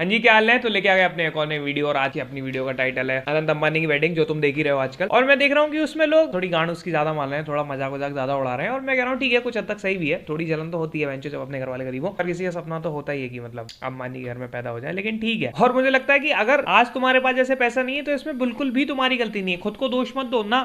हाँ जी, क्या हाल है? तो लेके आ गए अपने एक और नई वीडियो, और आज की अपनी वीडियो का टाइटल है अनंत अंबानी की वेडिंग, जो तुम देख ही रहे हो आजकल। और मैं देख रहा हूँ कि उसमें लोग थोड़ी गांड उसकी ज्यादा मान रहे हैं, थोड़ा मजाक वजाक ज्यादा उड़ा रहे हैं। और मैं कह रहा हूँ ठीक है, कुछ हद तक सही भी है। थोड़ी जलन तो होती है वेंचर, जब अपने घर वाले गरीब हो, पर किसी का सपना तो होता ही है कि मतलब अंबानी घर में पैदा हो जाए, लेकिन ठीक है। और मुझे लगता है कि अगर आज तुम्हारे पास जैसे पैसा नहीं है तो इसमें बिल्कुल भी तुम्हारी गलती नहीं है। खुद को दोष मत दो ना,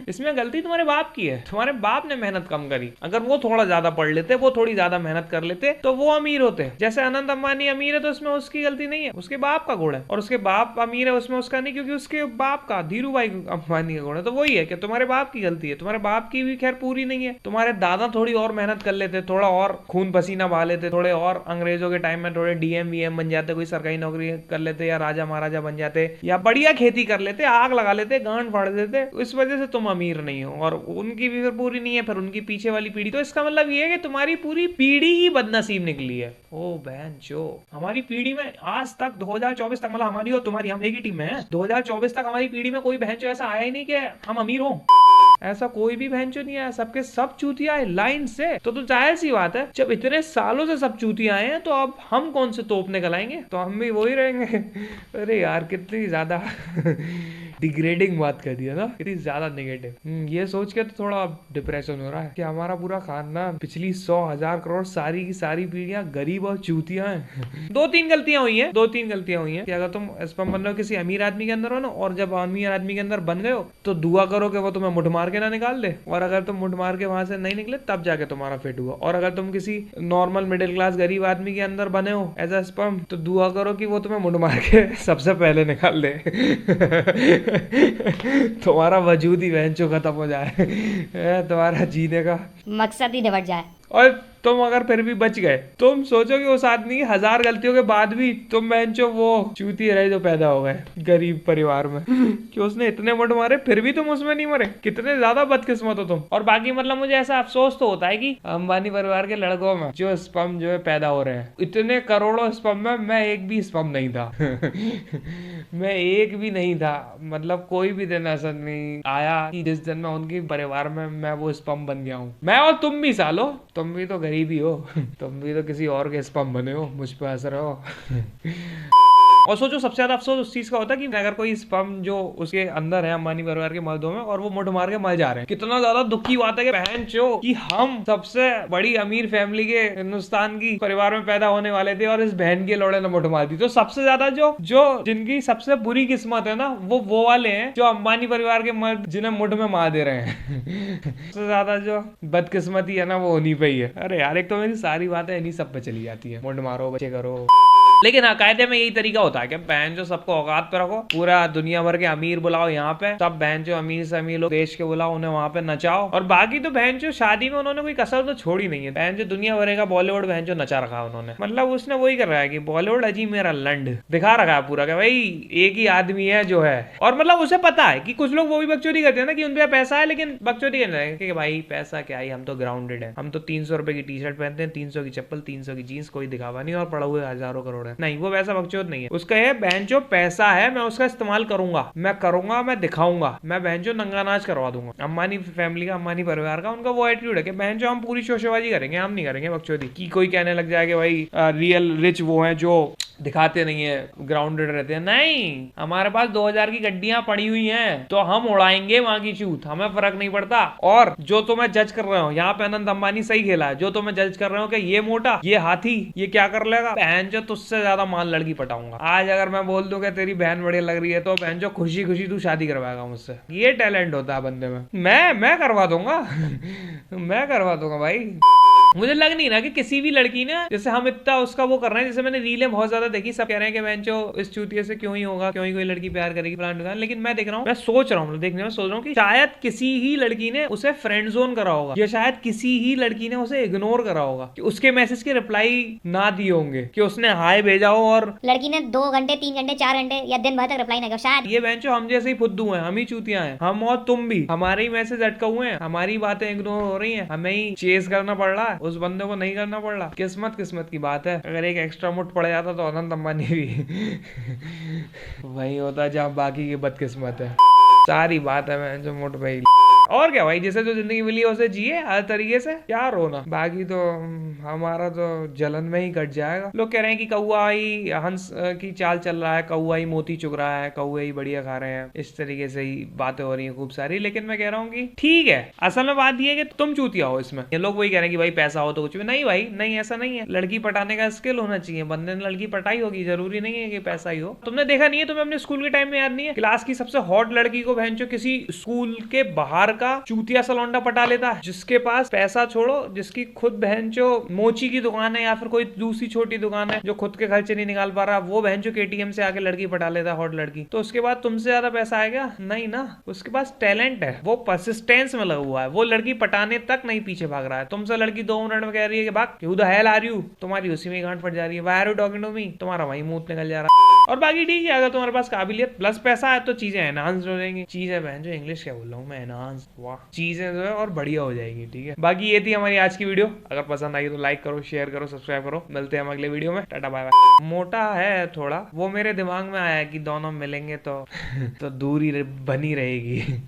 इसमें गलती तुम्हारे बाप की है। तुम्हारे बाप ने मेहनत कम करी। अगर वो थोड़ा ज्यादा पढ़ लेते, वो थोड़ी ज्यादा मेहनत कर लेते, तो वो अमीर होते। जैसे अनंत अंबानी अमीर है तो उसमें उसकी गलती नहीं है, उसके बाप का गुण है। और उसके बाप अमीर है, उसमें उसका नहीं, क्योंकि उसके बाप का धीरू भाई अंबानी का गुण है। तो वही है कि तुम्हारे बाप की गलती है। तुम्हारे बाप की भी खैर पूरी नहीं है। तुम्हारे दादा थोड़ी और मेहनत कर लेते, थोड़ा और खून पसीना बहा लेते, थोड़े और अंग्रेजों के टाइम में थोड़े डीएम वीएम बन जाते, कोई सरकारी नौकरी कर लेते, या राजा महाराजा बन जाते, या बढ़िया खेती कर लेते, आग लगा लेते, गांड फाड़ देते। इस वजह से तुम अमीर नहीं हो, और उनकी भी फिर पूरी नहीं है, फिर उनकी पीछे वाली पीढ़ी। तो इसका मतलब ये है कि तुम्हारी पूरी पीढ़ी ही बदनसीब निकली है। ओ बहन जो हमारी पीढ़ी में आज तक 2024 तक, मतलब हमारी और तुम्हारी, हम एक ही टीम में हैं, 2024 तक हमारी पीढ़ी में कोई बहन जो ऐसा आया ही नहीं कि हम अमीर हो। ऐसा कोई भी बहन नहीं आया, सबके सब चूतिया है लाइन से। तो जाहिर सी बात है, जब इतने सालों से सब चूतिया आए हैं, तो अब हम कौन से तोप निकल आएंगे? तो हम भी वही रहेंगे। अरे यार, कितनी ज्यादा डिग्रेडिंग बात कर दिया ना, कितनी ज्यादा नेगेटिव। ये सोच के तो थोड़ा डिप्रेशन हो रहा है कि हमारा पूरा खानदान, पिछली 100,000 करोड़ सारी की सारी पीढ़ियां गरीब और चूतिया हैं। दो तीन गलतियां हुई हैं कि अगर तुम स्पर्म बन रहे हो किसी अमीर आदमी के अंदर हो ना, और जब अमीर आदमी के अंदर बन गए हो, तो दुआ करो कि वो तुम्हें मुठ मार के ना निकाल दे। और अगर तुम मुठ मार के वहां से नहीं निकले, तब जाके तुम्हारा फिट हुआ। और अगर तुम किसी नॉर्मल मिडिल क्लास गरीब आदमी के अंदर बने हो एज अ स्पर्म, तो दुआ करो कि वो तुम्हें मुठ मार के सबसे पहले निकाल दे। तुम्हारा वजूद ही वहंचो खत्म हो जाए, तुम्हारा जीने का मकसद ही निबट जाए। और तुम अगर फिर भी बच गए, तुम सोचो कि उस आदमी की 1000 गलतियों के बाद भी तुम बहनचो वो चूती रहे जो पैदा हो गए गरीब परिवार में। कि उसने इतने मुठ मारे फिर भी तुम उसमें नहीं मरे। कितने ज्यादा बदकिस्मत हो तुम। और बाकी मतलब मुझे ऐसा अफसोस तो होता है कि अंबानी परिवार के लड़कों में जो स्पर्म जो है पैदा हो रहे हैं, इतने करोड़ों स्पर्म में मैं एक भी स्पर्म नहीं था। मैं एक भी नहीं था। मतलब कोई भी दिन ऐसा नहीं आया कि जिस दिन मैं उनके परिवार में मैं वो स्पर्म बन गया हूँ। मैं और तुम भी सालो, तुम भी तो गरीब ही हो। तुम भी तो किसी और के स्पर्म बने हो, मुझ पे हंस रहे हो। और सोचो, सबसे ज्यादा अफसोस उस चीज का होता है कि अगर कोई स्पर्म जो उसके अंदर है अंबानी परिवार के मर्दों में, और वो मुठ मार के मर जा रहे हैं। कितना ज्यादा दुख की बात है कि बहन चो कि हम सबसे बड़ी अमीर फैमिली के हिंदुस्तान की परिवार में पैदा होने वाले थे, और इस बहन के लौड़े ने मुठ मार दी। तो सबसे ज्यादा जो जो जिनकी सबसे बुरी किस्मत है ना, वो वाले हैं जो अंबानी परिवार के मर्द जिन्हें मुठ में मार दे रहे हैं। सबसे ज्यादा जो बदकिस्मती है ना, वो उन्हीं पे ही है। अरे यार, एक तो मेरी सारी बातें इन्हीं सब पे चली जाती है, मुठ मारो, बच्चे करो। लेकिन हाँ, कायदे में यही तरीका होता है कि बहन जो सबको औकात पे रखो, पूरा दुनिया भर के अमीर बुलाओ यहाँ पे, सब बहन जो अमीर से अमीर लोग देश के बुलाओ, उन्हें वहां पे नचाओ। और बाकी तो बहन जो शादी में उन्होंने कोई कसर तो छोड़ी नहीं है। बहन जो दुनिया भर का बॉलीवुड बहन जो नचा रखा है उन्होंने। मतलब उसने वही कर रहा है कि बॉलीवुड अजी मेरा लंड दिखा रखा है पूरा, कि भाई एक ही आदमी है जो है। और मतलब उसे पता है कि कुछ लोग वो भी बकचोदी करते हैं ना, कि उनपे पैसा है, लेकिन बकचोदी करने लगे कि भाई पैसा क्या है, हम तो ग्राउंडेड है, हम तो 300 रुपए की टी शर्ट पहनते हैं, 300 की चप्पल, 300 की जीन्स, कोई दिखावा नहीं, और पड़ा हुए हजारों करोड़ है। नहीं, वो वैसा बकचोद नहीं है। उसका ये बहन जो पैसा है, मैं उसका इस्तेमाल करूंगा, मैं करूंगा, मैं दिखाऊंगा, मैं बहन जो नंगा नाच करवा दूंगा। अंबानी फैमिली का, अंबानी परिवार का, उनका वो एटीट्यूड है कि बहन जो हम पूरी शोशेबाजी करेंगे, हम नहीं करेंगे बकचोदी। की कोई कहने लग जाए कि भाई रियल रिच वो है जो दिखाते नहीं है, ग्राउंडेड रहते हैं। नहीं, हमारे पास 2000 की गड्डियां पड़ी हुई हैं, तो हम उड़ाएंगे वहां की चूत, हमें फर्क नहीं पड़ता। और जो तुम्हें जज कर रहे हो यहाँ पे, अनंत अंबानी सही खेला है। जो तुम्हें जज कर रहे हो कि ये मोटा, ये हाथी, ये क्या कर लेगा, बहन जो तुझसे ज्यादा मान लड़की पटाऊंगा। आज अगर मैं बोल दूं कि तेरी बहन बढ़िया लग रही है, तो बहन जो खुशी खुशी तू शादी करवाएगा मुझसे। ये टैलेंट होता है बंदे में। मैं करवा दूंगा। मैं करवा दूंगा भाई। मुझे लग नहीं रहा कि किसी भी लड़की ने, जैसे हम इतना उसका वो कर रहे हैं, जैसे मैंने रीलें बहुत ज्यादा देखी, सब कह रहे हैं कि बेंचो इस चूतिये से क्यों ही होगा, क्यों ही कोई लड़की प्यार करेगी प्लान दुकान। लेकिन मैं देख रहा हूँ, मैं सोच रहा हूँ, देखने में सोच रहा हूँ कि शायद किसी ही लड़की ने उसे फ्रेंड जोन करा होगा, या शायद किसी ही लड़की ने उसे इग्नोर करा होगा, कि उसके मैसेज के रिप्लाई ना दिए होंगे, कि उसने हाय भेजा हो और लड़की ने 2 घंटे 3 घंटे 4 घंटे या दिन भर तक रिप्लाई नहीं किया शायद। ये बेंचो हम जैसे ही फुद्दू हैं, हम ही चूतियां हैं, हम और तुम भी, हमारे ही मैसेज अटका हुए हैं, हमारी बातें इग्नोर हो रही हैं, हमें ही चेस करना पड़ रहा है, उस बंदे को नहीं करना पड़ रहा। किस्मत की बात है। अगर एक एक्स्ट्रा मुठ पड़ जाता तो अनंत अंबानी भी वही होता जहाँ बाकी की बदकिस्मत है। सारी बात है मैं जो मुठ भाई। और क्या भाई, जिसे जो जिंदगी मिली है उसे जिए हर तरीके से, क्या रोना। बाकी तो हमारा तो जलन में ही कट जाएगा। लोग कह रहे हैं कि कौआ ही हंस की चाल चल रहा है, कौआ ही मोती चुग रहा है, कौए ही बढ़िया खा रहे हैं, इस तरीके से ही बातें हो रही है खूब सारी। लेकिन मैं कह रहा हूँ कि ठीक है, असल में बात ये है कि तुम चूतिया हो इसमें। ये लोग वही कह रहे हैं कि भाई पैसा हो तो कुछ भी नहीं। भाई नहीं, ऐसा नहीं है। लड़की पटाने का स्किल होना चाहिए, बंदे ने लड़की पटाई होगी, जरूरी नहीं है कि पैसा ही हो। तुमने देखा नहीं है, तुम्हें अपने स्कूल के टाइम में याद नहीं है, क्लास की सबसे हॉट लड़की को बहनचो किसी स्कूल के बाहर का चूतिया सा लौंडा पटा लेता है, जिसके पास पैसा छोड़ो, जिसकी खुद बहनचो मोची की दुकान है या फिर कोई दूसरी छोटी दुकान है, जो खुद के खर्चे नहीं निकाल पा रहा, वो बहनचो केटीएम से आके लड़की पटा लेता है, हॉट लड़की। तो उसके बाद तुमसे ज्यादा पैसा आएगा? नहीं ना। उसके पास टैलेंट है, वो परसिस्टेंस में लगा हुआ है, वो लड़की पटाने तक नहीं पीछे भाग रहा है। तुमसे लड़की 2 मिनट में कह रही है कि भाग, you the hell are you, तुम्हारी उसी में गांठ फट जा रही है। Why are you talking to me, तुम्हारा वही मुंह निकल जा रहा है। और बाकी ठीक है, अगर तुम्हारे पास काबिलियत प्लस पैसा है तो चीजें एनहांस हो जाएंगी। चीजें बहन जो इंग्लिश क्या बोल रहा हूँ मैं, एनहांस, वाह, चीजें जो है और बढ़िया हो जाएगी। ठीक है, बाकी ये थी हमारी आज की वीडियो। अगर पसंद आई तो लाइक करो, शेयर करो, सब्सक्राइब करो। मिलते हैं हम अगले वीडियो में। Tata bye bye. मोटा है थोड़ा, वो मेरे दिमाग में आया कि दोनों मिलेंगे तो तो दूरी बनी रहेगी।